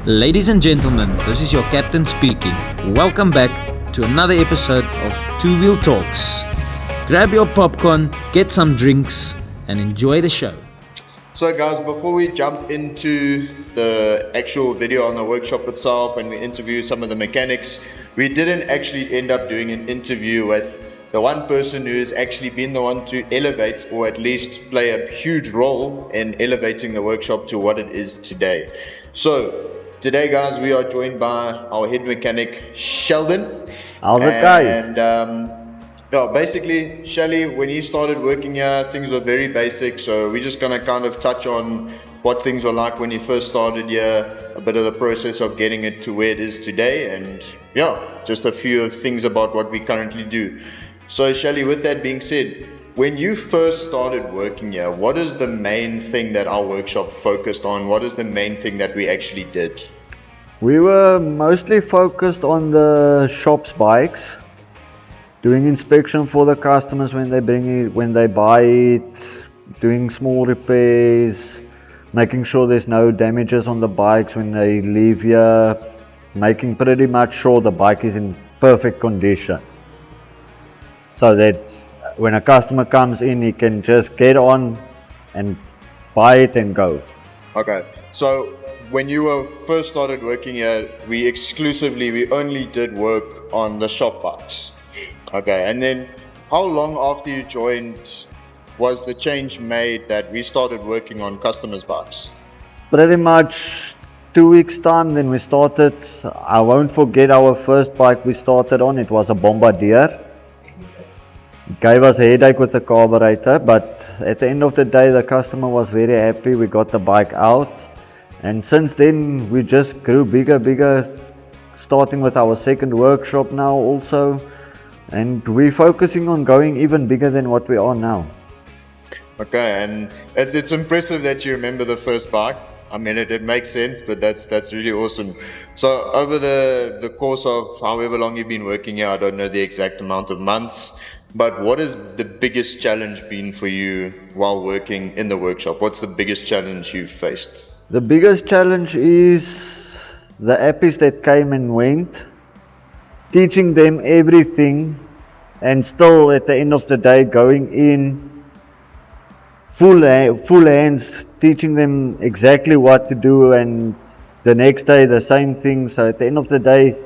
Ladies and gentlemen, this is your captain speaking. Welcome back to another episode of Two Wheel Talks. Grab your popcorn, get some drinks, and enjoy the show. So guys, before we jump into the actual video on the workshop itself and we interview some of the mechanics, we didn't actually end up doing an interview with the one person who has actually been the one to elevate, or at least play a huge role in elevating the workshop to what it is today. So today guys, we are joined by our head mechanic Shaldon. How's it, guys? And basically, Shelly, when you started working here, things were very basic. So we're just gonna kind of touch on what things were like when you first started here, a bit of the process of getting it to where it is today, and just a few things about what we currently do. So Shelly, with that being said, when you first started working here, what is the main thing that our workshop focused on? What is the main thing that we actually did? We were mostly focused on the shop's bikes, doing inspection for the customers when they bring it, when they buy it, doing small repairs, making sure there's no damages on the bikes when they leave here, making pretty much sure the bike is in perfect condition, so that when a customer comes in, he can just get on and buy it and go. Okay, so when you were first started working here, we only did work on the shop bikes. Okay, and then how long after you joined was the change made that we started working on customers' bikes? Pretty much 2 weeks time, then we started. I won't forget our first bike we started on. It was a Bombardier. It gave us a headache with the carburetor, but at the end of the day, the customer was very happy. We got the bike out, and since then we just grew bigger, starting with our second workshop now also, and we're focusing on going even bigger than what we are now. Okay, and it's impressive that you remember the first bike. I mean, it makes sense, but that's really awesome. So over the course of however long you've been working here, I don't know the exact amount of months, but what has the biggest challenge been for you while working in the workshop? What's the biggest challenge you've faced? The biggest challenge is the appies that came and went, teaching them everything, and still at the end of the day going in full hands, teaching them exactly what to do, and the next day the same thing. So at the end of the day,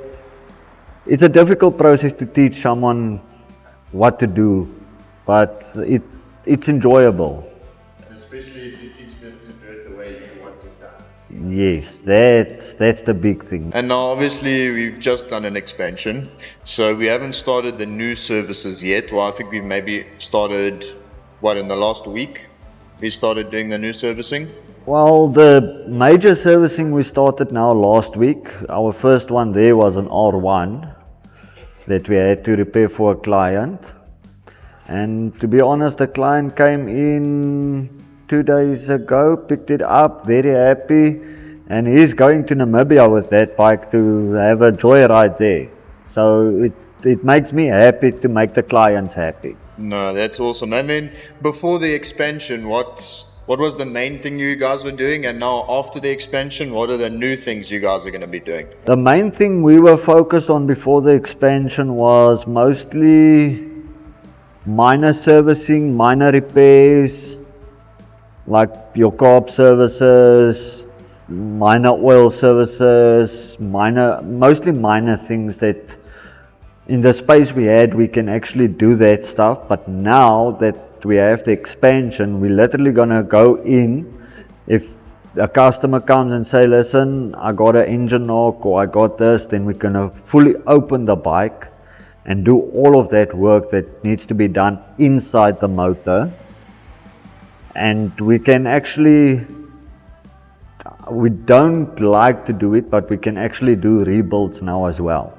it's a difficult process to teach someone what to do, but it's enjoyable. And especially to teach them to do it the way you want it done. Yes, that's the big thing. And now obviously we've just done an expansion, so we haven't started the new services yet. Well, I think we've maybe started, in the last week? We started doing the new servicing? Well, the major servicing we started now last week. Our first one there was an R1 that we had to repair for a client. And to be honest, the client came in 2 days ago, picked it up, very happy, and he's going to Namibia with that bike to have a joyride there. So it makes me happy to make the clients happy. No, that's awesome. And then before the expansion, what was the main thing you guys were doing? And now after the expansion, what are the new things you guys are going to be doing? The main thing we were focused on before the expansion was mostly minor servicing, minor repairs, like your carb services, minor oil services, mostly minor things that in the space we had, we can actually do that stuff. But now that we have the expansion, we're literally gonna go in. If a customer comes and say, listen, I got an engine knock or I got this, then we're gonna fully open the bike and do all of that work that needs to be done inside the motor. And we can actually, we don't like to do it, but we can actually do rebuilds now as well.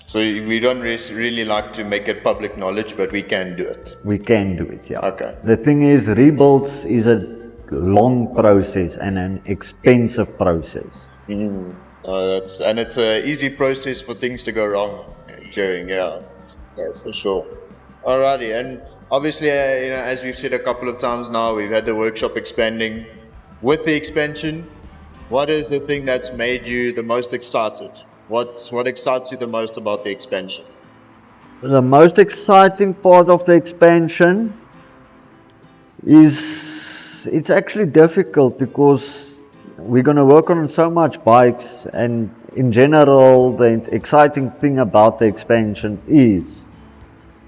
So we don't really like to make it public knowledge, but we can do it. We can do it, yeah. Okay. The thing is, rebuilds is a long process and an expensive process. It's an easy process for things to go wrong during, yeah, for sure. Alrighty, and obviously, as we've said a couple of times now, we've had the workshop expanding. With the expansion, what is the thing that's made you the most excited? What excites you the most about the expansion? The most exciting part of the expansion is it's actually difficult because we're going to work on so much bikes, and in general the exciting thing about the expansion is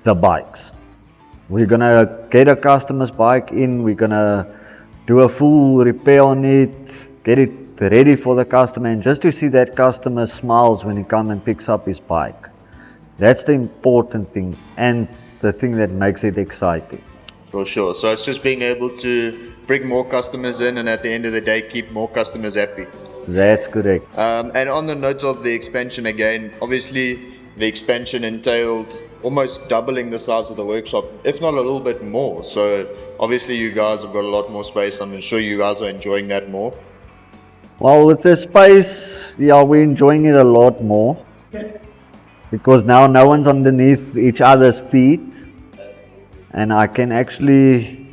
the bikes. We're going to get a customer's bike in, we're going to do a full repair on it, get it ready for the customer, and just to see that customer smiles when he comes and picks up his bike. That's the important thing and the thing that makes it exciting. For sure. So it's just being able to bring more customers in and at the end of the day keep more customers happy. That's correct. And on the note of the expansion again, obviously the expansion entailed almost doubling the size of the workshop, if not a little bit more. So obviously you guys have got a lot more space. I'm sure you guys are enjoying that more. Well, with the space, yeah, we're enjoying it a lot more because now no one's underneath each other's feet, and I can actually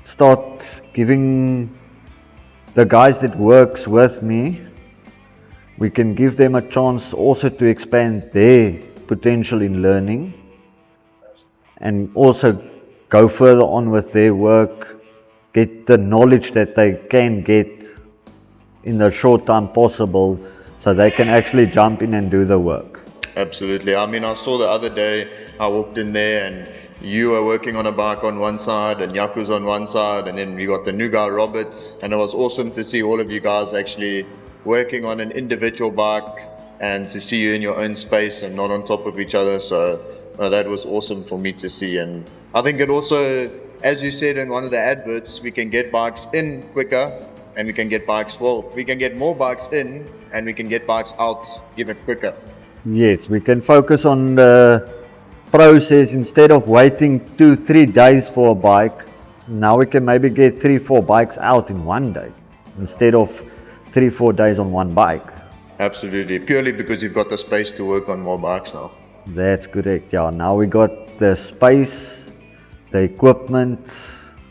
start giving the guys that works with me, we can give them a chance also to expand their potential in learning and also go further on with their work, get the knowledge that they can get in the short time possible so they can actually jump in and do the work. Absolutely. I mean, I saw the other day, I walked in there and you were working on a bike on one side and Yaku's on one side, and then we got the new guy Robert, and it was awesome to see all of you guys actually working on an individual bike and to see you in your own space and not on top of each other. So that was awesome for me to see. And I think it also, as you said in one of the adverts, we can get bikes in quicker and we can get we can get more bikes in and we can get bikes out even quicker. Yes, we can focus on the process instead of waiting 2-3 days for a bike. Now we can maybe get 3-4 bikes out in one day instead of 3-4 days on one bike. Absolutely, purely because you've got the space to work on more bikes now. That's correct, yeah. Now we got the space, the equipment.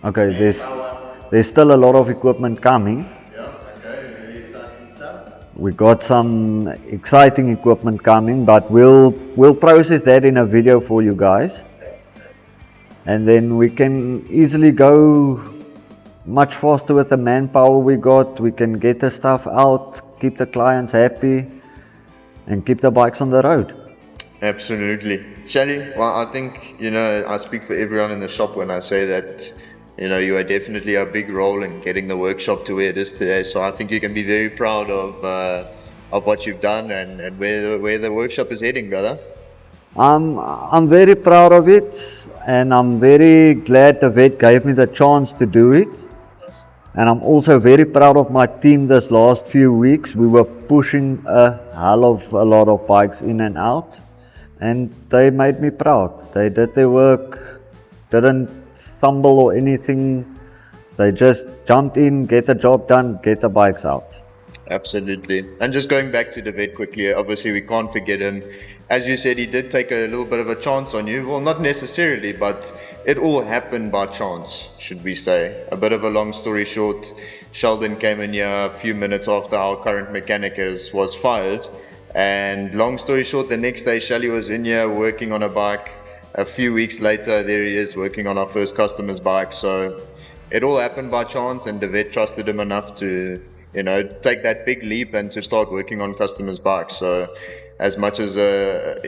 Okay, there's still a lot of equipment coming. Yeah, okay, very exciting stuff. We got some exciting equipment coming, but we'll process that in a video for you guys. And then we can easily go much faster with the manpower we got. We can get the stuff out, keep the clients happy, and keep the bikes on the road. Absolutely. Shelly, well, I think, I speak for everyone in the shop when I say that, you are definitely a big role in getting the workshop to where it is today. So I think you can be very proud of what you've done and where the workshop is heading, brother. I'm very proud of it, and I'm very glad the vet gave me the chance to do it. And I'm also very proud of my team this last few weeks. We were pushing a hell of a lot of bikes in and out, and they made me proud. They did their work, didn't stumble or anything. They just jumped in, get the job done, get the bikes out. Absolutely. And just going back to the vet quickly, obviously we can't forget him. As you said, he did take a little bit of a chance on you. Well, not necessarily, but it all happened by chance, should we say. A bit of a long story short, Shaldon came in here a few minutes after our current mechanic was fired. And long story short, the next day Shelly was in here working on a bike. A few weeks later, there he is working on our first customer's bike. So it all happened by chance, and the vet trusted him enough to, take that big leap and to start working on customers' bikes. So as much of a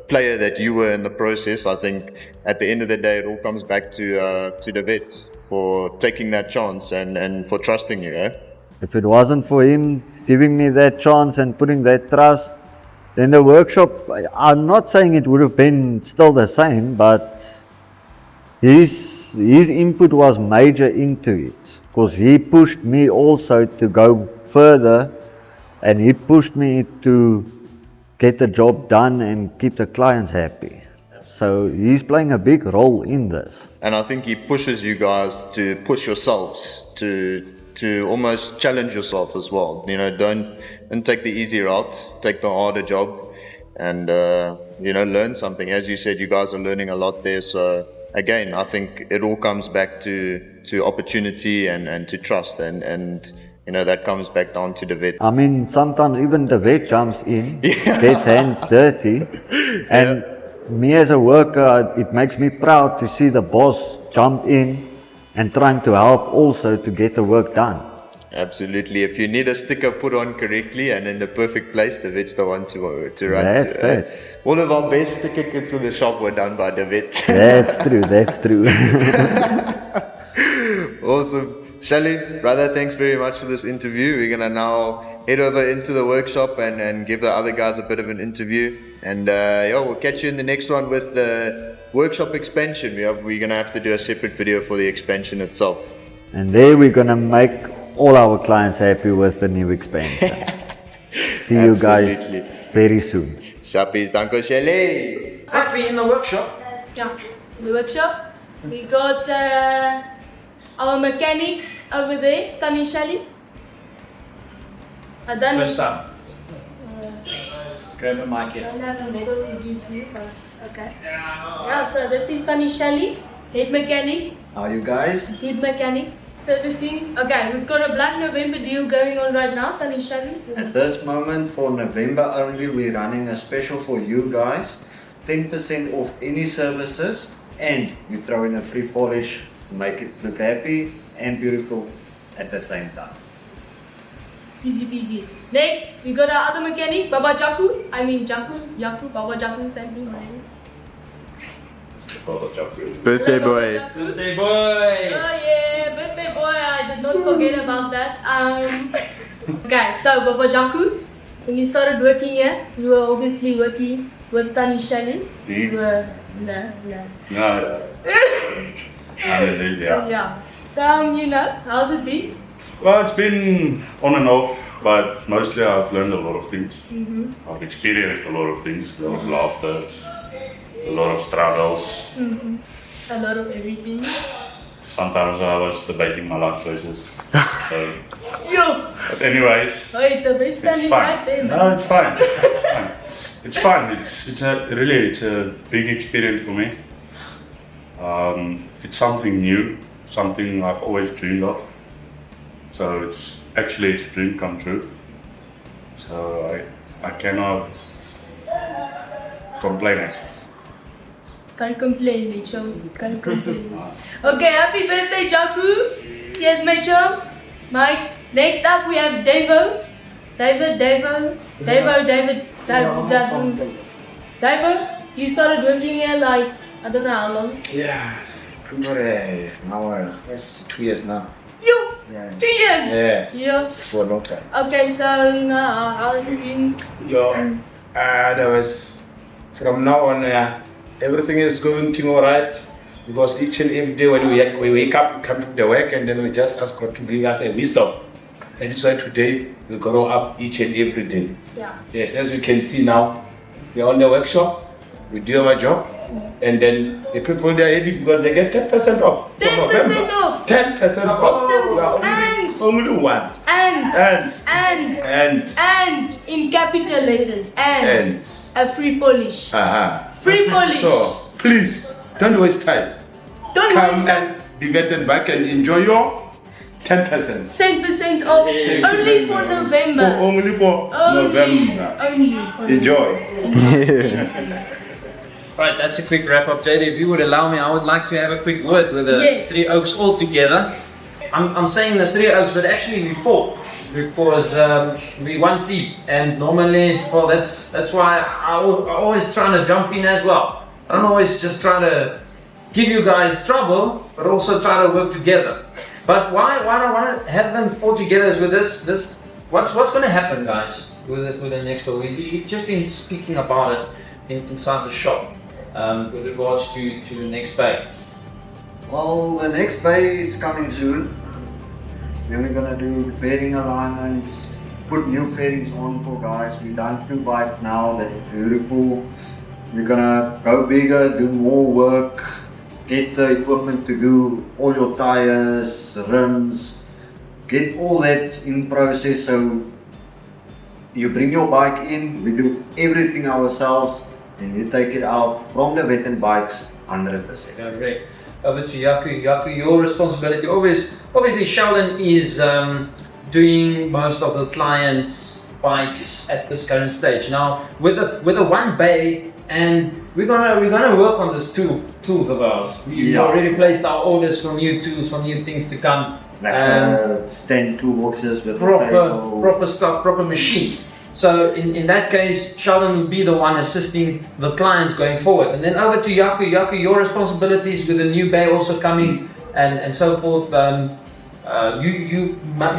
player that you were in the process, I think at the end of the day, it all comes back to the vet for taking that chance and for trusting you. If it wasn't for him giving me that chance and putting that trust, then the workshop, I'm not saying it would have been still the same, but his input was major into it, because he pushed me also to go further, and he pushed me to get the job done and keep the clients happy. So he's playing a big role in this. And I think he pushes you guys to push yourselves, to almost challenge yourself as well. Don't take the easy route, take the harder job, and learn something. As you said, you guys are learning a lot there. So again, I think it all comes back to to opportunity and to trust, and you know, that comes back down to the vet. I mean, sometimes even the vet jumps in, gets hands dirty, and me as a worker, it makes me proud to see the boss jump in and trying to help also to get the work done. Absolutely. If you need a sticker put on correctly and in the perfect place, the vet's the one to run That's to. right. All of our best sticker kits in the shop were done by the vet. That's true, that's true. Awesome. Shelly, brother, thanks very much for this interview. We're going to now head over into the workshop and give the other guys a bit of an interview. And we'll catch you in the next one with the workshop expansion. We're going to have to do a separate video for the expansion itself. And there we're going to make all our clients happy with the new expansion. See you guys very soon. Shappies, danko Shelly. Right, we're in the workshop. Yeah, the workshop. We got our mechanics over there, Tani Shelly. First time. Grab a mic I here. don't have a medal to give to you, but okay. Yeah, so this is Tani Shelly, head mechanic, How are you guys? head mechanic, servicing. Okay, we've got a Black November deal going on right now, Tani Shelly. At this moment, for November only, we're running a special for you guys. 10% off any services, and we throw in a free polish to make it look happy and beautiful at the same time. Easy peasy. Next, we got our other mechanic, Baba Jaku. Yaku, Baba Jaku sent me my name. Birthday Hello, boy. Baba Jaku. Birthday boy! Oh yeah, birthday boy, I did not forget about that. Okay, so Baba Jaku, when you started working here, you were obviously working with Tani Shelly. You were, no. No. Hallelujah. Yeah. So, how's it been? Well, it's been on and off, but mostly I've learned a lot of things. I've experienced a lot of things, a lot of laughter, a lot of struggles. A lot of everything. Sometimes I was debating my life choices. So, Yo! but anyways, Wait, the bed's it's standing right there. fine. No, it's fine. It's fine. It's a big experience for me. It's something new, something I've always dreamed of. So it's a dream come true. So I cannot complain actually. Can't complain, Mitchell. Can't complain. Okay, happy birthday, Jaku. Yes, Mitchell. Mike. Next up, we have Davo. David. Davo, you started working here like, I don't know how long. Yes, now it's 2 years now. You! Yeah. 2 years! Yes. Yeah. For a long time. Okay, so now, how's it been? There was from now on. Everything is going to alright because each and every day when we wake up, we come to the work and then we just ask God to bring us a wisdom. And that's why today we grow up each and every day. Yeah. Yes, as you can see now, we are on the workshop. We do our job, and then the people they are happy because they get 10% off. 10% off. 10% off. Awesome. Only one. And in capital letters, and a free polish. Free polish. So please don't waste time. Don't Come waste time. and Dewet back and enjoy your 10%. 10% off. Only for November. Only for November. Only for Enjoy. Right, that's a quick wrap up, JD. If you would allow me, I would like to have a quick word with the Yes. Three Oaks all together. I'm saying the Three Oaks, but actually we four, because we one team, and normally, well, that's why I always trying to jump in as well. I don't always just try to give you guys trouble, but also try to work together. But why do I want to have them all together is with this what's going to happen, guys, with the next one. We've just been speaking about it inside the shop. With regards to the next bay. Well, the next bay is coming soon. Then we're gonna do fairing alignments, put new fairings on for guys. We've done 2 bikes now, they're beautiful. We're gonna go bigger, do more work, get the equipment to do all your tires, rims, get all that in process. So you bring your bike in, we do everything ourselves, and you take it out from the Dewet&Bikes 100%. Correct. over to Yaku. Yaku, your responsibility. Obviously, Shaldon is doing most of the clients' bikes at this current stage. Now, with a one bay, and we're gonna work on this tools of ours. We've already placed our orders for new tools, for new things to come. Like stand toolboxes with proper stuff, proper machines. So in that case, Shaldon will be the one assisting the clients going forward. And then over to Yaku. Yaku, your responsibilities with the new bay also coming and so forth.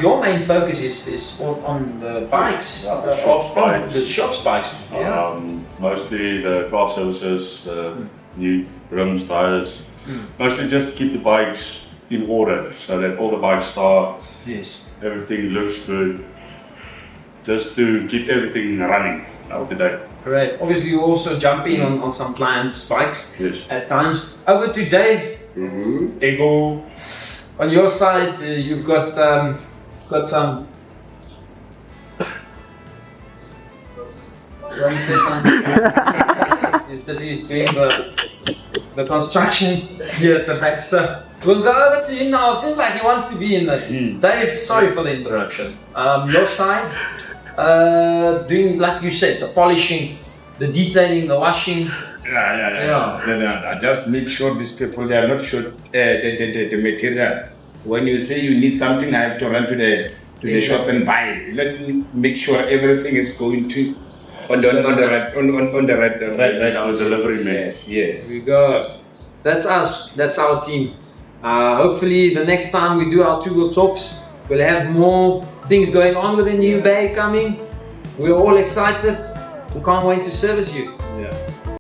Your main focus is on the bikes, the shop's bikes. Mostly the car services, new rims, tires. Mostly just to keep the bikes in order, so that all the bikes start. Yes. Everything looks good. Just to keep everything running out the day. Correct. Obviously, you also jump in on some clients' bikes at times. Over to Dave. Ego. On your side, you've got some. You want to say something? He's busy doing the construction here at the back, so we'll go over to you now. Seems like he wants to be in that. Dave, sorry for the interruption. Your side, doing like you said, the polishing, the detailing, the washing. I just make sure these people, they are not sure the material. When you say you need something, I have to run to the shop and buy it. Let me make sure everything is going to on the right delivery man. Yes. Here we go. That's us. That's our team. Hopefully, the next time we do our two-wheel talks, we'll have more things going on with the new bay coming. We're all excited. We can't wait to service you. Yeah.